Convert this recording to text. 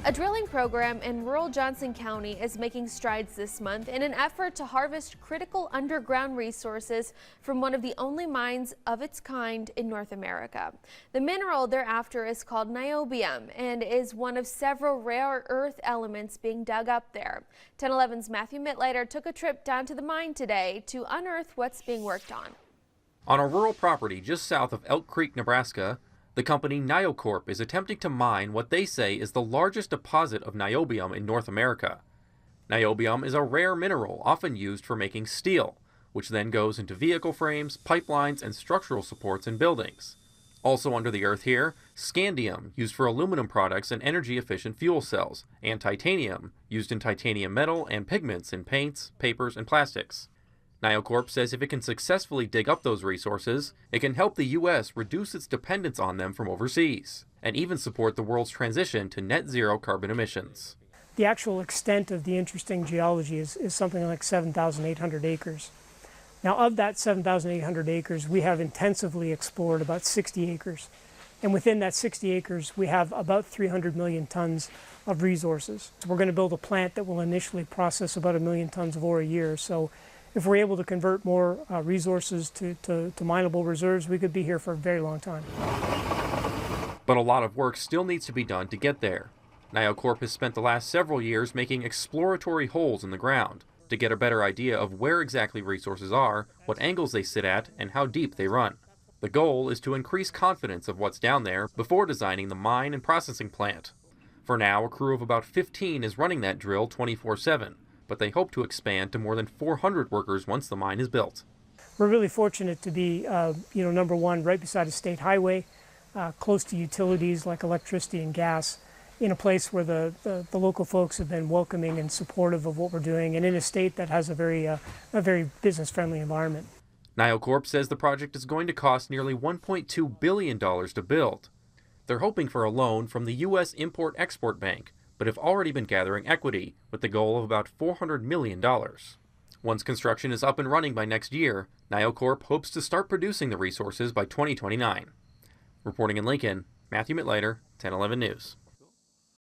A drilling program in rural Johnson County is making strides this month in an effort to harvest critical underground resources from one of the only mines of its kind in North America. The mineral they're after is called niobium and is one of several rare earth elements being dug up there. 1011's Matthew Mittleiter took a trip down to the mine today to unearth what's being worked on. On a rural property just south of Elk Creek, Nebraska, the company NioCorp is attempting to mine what they say is the largest deposit of niobium in North America. Niobium is a rare mineral often used for making steel, which then goes into vehicle frames, pipelines, and structural supports in buildings. Also under the earth here, scandium, used for aluminum products and energy-efficient fuel cells, and titanium, used in titanium metal and pigments in paints, papers, and plastics. NioCorp says if it can successfully dig up those resources, it can help the U.S. reduce its dependence on them from overseas, and even support the world's transition to net zero carbon emissions. The actual extent of the interesting geology is something like 7,800 acres. Now, of that 7,800 acres, we have intensively explored about 60 acres. And within that 60 acres, we have about 300 million tons of resources. So we're going to build a plant that will initially process about 1 million tons of ore a year. So if we're able to convert more resources to mineable reserves, we could be here for a very long time. But a lot of work still needs to be done to get there. NioCorp has spent the last several years making exploratory holes in the ground to get a better idea of where exactly resources are, what angles they sit at, and how deep they run. The goal is to increase confidence of what's down there before designing the mine and processing plant. For now, a crew of about 15 is running that drill 24/7. But they hope to expand to more than 400 workers once the mine is built. We're really fortunate to be, number one, right beside a state highway, close to utilities like electricity and gas, in a place where the local folks have been welcoming and supportive of what we're doing, and in a state that has a very business-friendly environment. NioCorp says the project is going to cost nearly $1.2 billion to build. They're hoping for a loan from the U.S. Import-Export Bank, but have already been gathering equity with the goal of about $400 million. Once construction is up and running by next year, NioCorp hopes to start producing the resources by 2029. Reporting in Lincoln, Matthew Mittleiter, 1011 News.